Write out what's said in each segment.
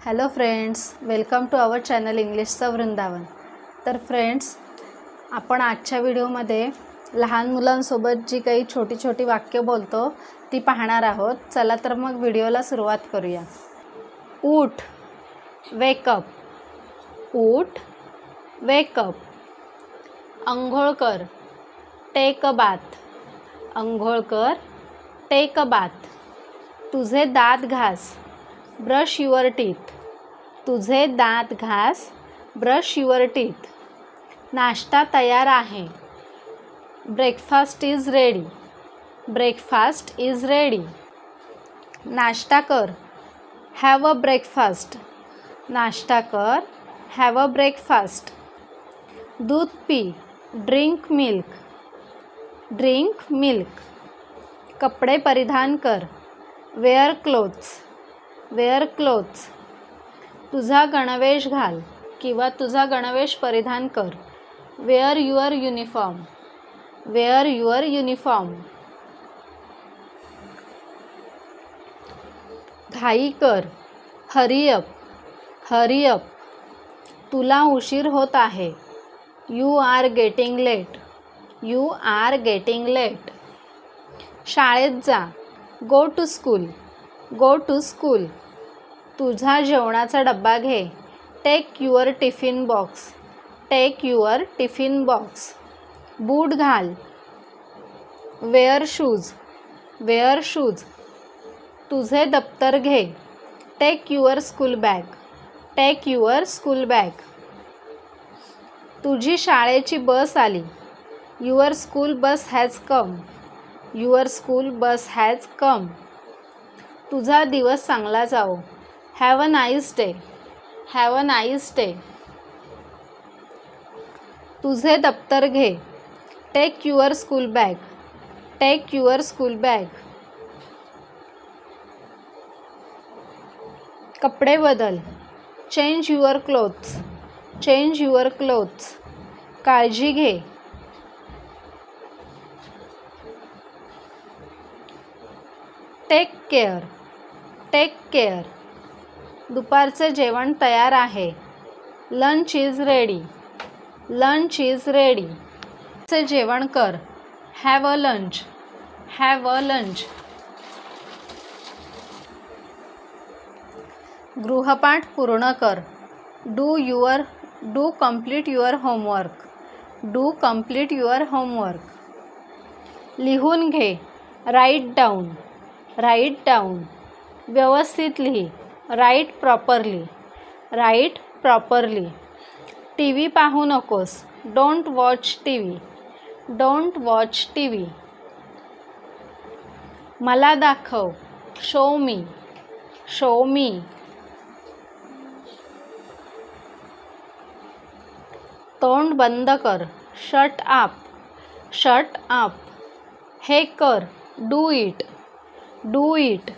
Hello friends, welcome to our channel इंग्लिशचं वृंदावन. तर friends, आपण आजच्या व्हिडिओमध्ये लहान मुलांसोबत जी काही छोटी छोटी वाक्य बोलतो ती पाहणार आहोत. चला तर मग व्हिडिओला सुरुवात करूया. उठ, वेकअप. उठ, वेकअप. अंघोळ कर, टेक अ बाथ. अंघोळ कर, टेक अ बाथ. तुझे दात घास, ब्रश युअर टीथ. तुझे दात घास, ब्रश युअर टीथ. नाश्ता तयार आहे, breakfast is ready. Breakfast is ready. नाश्ता कर, हॅव अ ब्रेकफास्ट. नाश्ता कर, हॅव अ ब्रेकफास्ट. दूध P, drink milk. Drink milk. कपडे परिधान कर, वेअर क्लोथ्स. Wear clothes. तुझा गणवेश घाल किंवा तुझा गणवेश परिधान कर, wear your uniform. Wear your uniform. घाई कर, हरी अप. Hurry up. तुला उशीर होत आहे, you are getting late. You are getting late. शाळेत जा, go to school. Go to school. तुझा जेवणाचा डब्बा घे, take your tiffin box. Take your tiffin box. बूट घाल, वेअर शूज. Wear shoes. तुझे दप्तर घे, take your school bag. Take your school bag. तुझी शाळेची बस आली, your school bus has come. Your school bus has come. तुझा दिवस चांगला जाओ, have a nice day. Have a nice day. तुझे दप्तर घे, take your school bag. Take your school bag. कपडे बदल, change your clothes. Change your clothes. काळजी घे, टेक केअर. Take care. दुपारचे जेवण तयार आहे, lunch is ready. Lunch is ready. चे जेवण कर, have a lunch. Have a lunch. गृहपाठ पूर्ण कर, do complete your homework. Do complete your homework. लिहून घे, राईट डाऊन. Write down. व्यवस्थित लिही, write properly. Write properly. T V पाहू नकोस, don't watch T V. Don't watch T V. मला दाखव, शो मी. शो मी. तोंड बंद कर, शट अप. Shut up. हे कर, डू इट. Do it.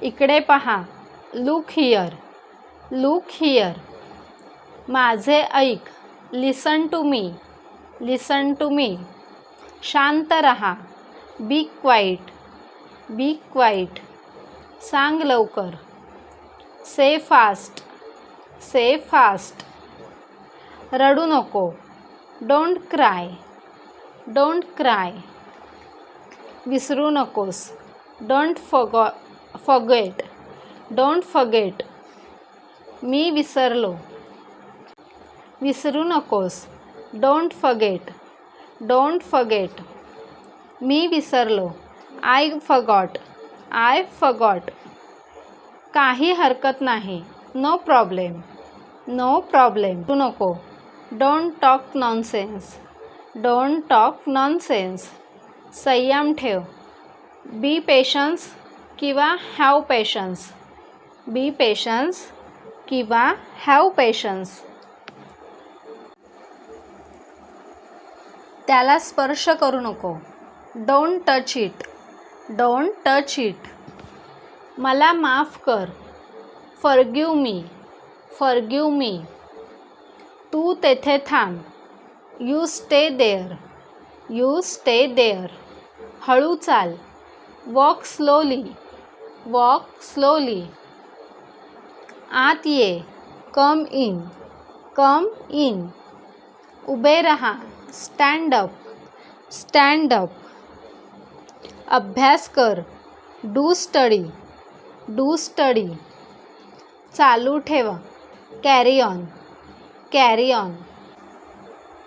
इकडे पहा, लुक हियर. Look here. माझे ऐक, लिसन to me. Listen to me. शांत रहा, बी क्वाईट. बी क्वाईट. सांग लवकर, से फास्ट. से फास्ट. रडू नको, डोंट क्राय. Don't cry. विसरू नकोस, डोंट फॉरगेट. Don't forget. मी विसरलो. विसरू नकोस, डोंट फॉरगेट. Don't forget. मी विसरलो, आय फॉरगॉट. I forgot. काही हरकत नाही, नो प्रॉब्लेम. No problem. विसरू नको, don't talk nonsense. Don't talk nonsense. संयम ठेव, बी पेशन्स किंवा हॅव पेशन्स. बी पेशन्स किंवा हॅव पेशन्स. त्याला स्पर्श करू नको, don't touch it. Don't touch it. मला माफ कर, फॉरगिव्ह मी. Forgive me. तू तेथे थांब, you stay there. You stay there. हळू चाल, वॉक स्लोली. Walk slowly. आत ये. Come in. Come in. उभे रहा. Stand up. Stand up. अभ्यास कर. Do study. Do study. चालू ठेवा. Carry on. Carry on.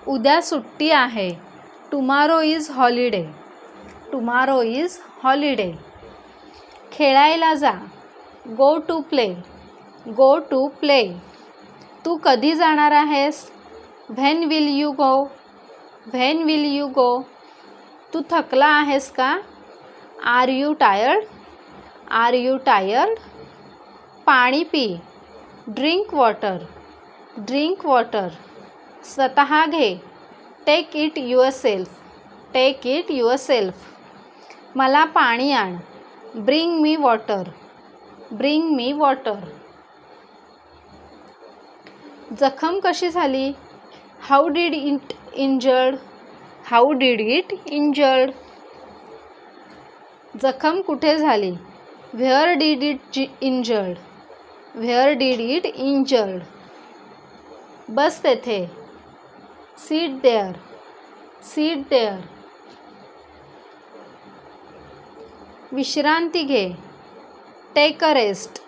उद्या सुट्टी आहे. Tomorrow is holiday. Tomorrow is holiday. खेळायला जा. Go to play. Go to play. तू कधी जाणार आहेस? When will you go. When will you go. तू थकला आहेस का? Are you tired. Are you tired. पाणी पी. Drink water. Drink water. स्वतः घे. Take it yourself. Take it yourself. मला पाणी आण. Bring me water. Bring me water. जखम कशी झाली? How did it injured. How did it injured. जखम कुठे झाली? Where did it injured. Where did it injured. बस तेथे. Seat there. Seat there. विश्रांती घे. Take a rest.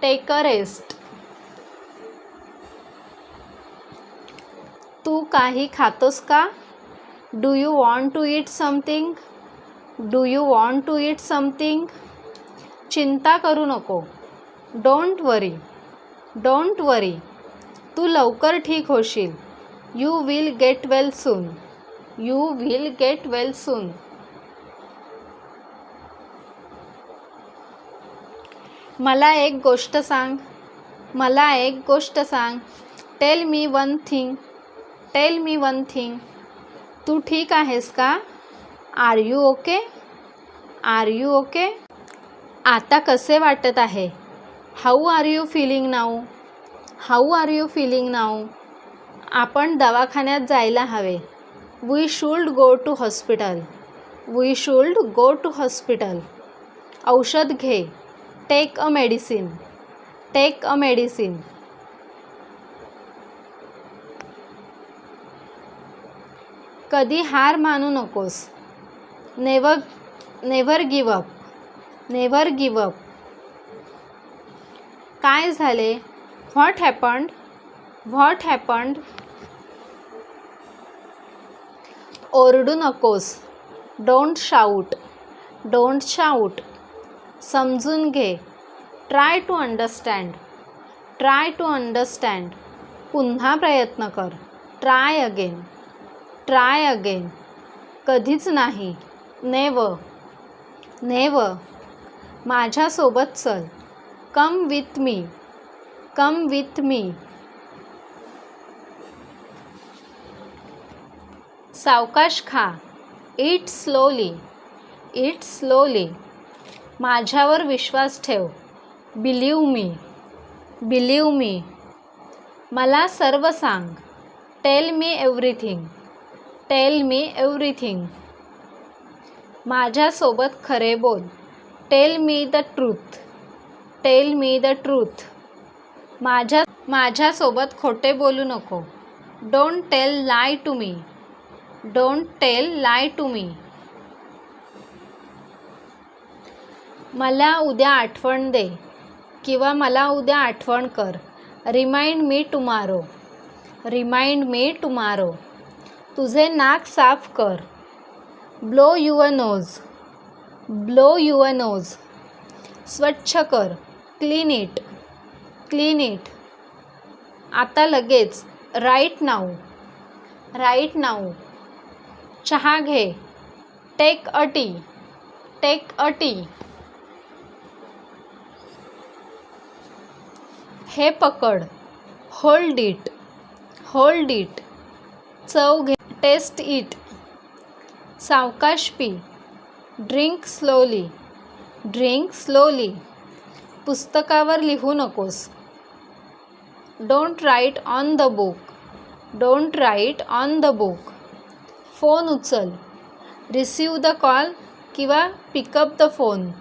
Take a rest. तू काही खातोस का? Do you want to eat something. Do you want to eat something. चिंता करू नको. Don't worry. डोंट वरी. तू लवकर ठीक होशील. You will get well soon. You will get well soon. मला एक गोष्ट सांग. मला एक गोष्ट सांग. Tell me one thing. Tell me one thing. तू ठीक आहेस का? Are you okay. Are you okay. आता कसे वाटत आहे? How are you feeling now. How are you feeling now. आपण दवाखान्यात जायला हवे. We should go to hospital. We should go to hospital. औषध घे. Take a medicine. Take a medicine. कधी हार मानू नकोस. Never never give up. Never give up. काय झाले? What happened. What happened. ओरडू नकोस. Don't shout. Don't shout. समजून घे. Try to understand. Try to understand. पुन्हा प्रयत्न कर. Try again. Try again. कधीच नाही. नेवर. नेवर. माझ्यासोबत चल. Come with me. Come with me. सावकाश खा. Eat slowly. Eat slowly. माझ्यावर विश्वास ठेव. Believe me. Believe me. मला सर्व सांग. Tell me everything. Tell me everything. माझ्यासोबत खरे बोल. Tell me the truth. Tell me the truth. माझ्यासोबत खोटे बोलू नको. Don't tell lie to me. Don't tell lie to me. मला उद्या आठवण दे किंवा मला उद्या आठवण कर. Remind me tomorrow. Remind me tomorrow. तुझे नाक साफ कर. Blow your nose. Blow your nose. स्वच्छ कर. Clean it. Clean it. आता लगेच. Right now. Right now. चहा घे. Take a tea. Take a tea. हे पकड. Hold it. Hold it. चव घे. Taste it. सावकाश पी. Drink slowly. Drink slowly. पुस्तकावर लिहू नकोस. Don't write on the book. Don't write on the book. Phone उचल. रिसीव द कॉल किंवा pick up the phone.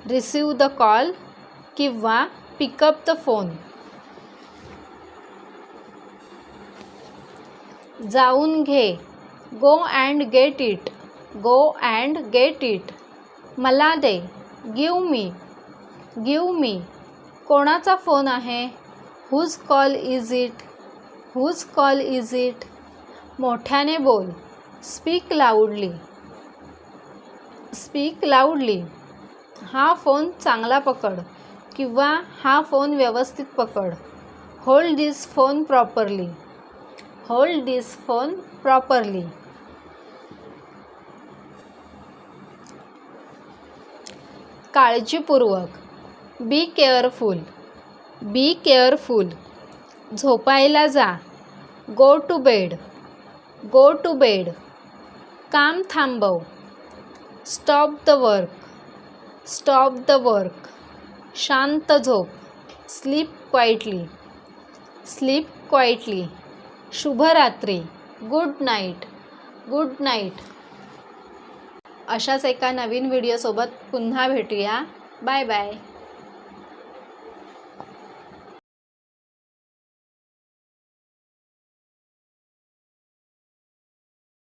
Receive the call किंवा पिकअप द फोन. जाऊन घे. Go and get it. Go and get it. मला दे. Give me. Give me. कोणाचा phone आहे? Whose call is it. Whose call is it. मोठ्याने बोल. Speak loudly. Speak loudly. हा फोन चांगला पकड किंवा हा फोन व्यवस्थित पकड. Hold this phone properly. Hold this phone properly. काळजीपूर्वक. Be careful. Be careful. झोपायला जा. Go to bed. Go to bed. काम थांबव. Stop the work. Stop the work. शांत झोप. Sleep quietly. Sleep quietly. शुभरात्री. Good night. Good night. अशाच एका नवीन व्हिडिओसोबत पुन्हा भेटूया. Bye bye.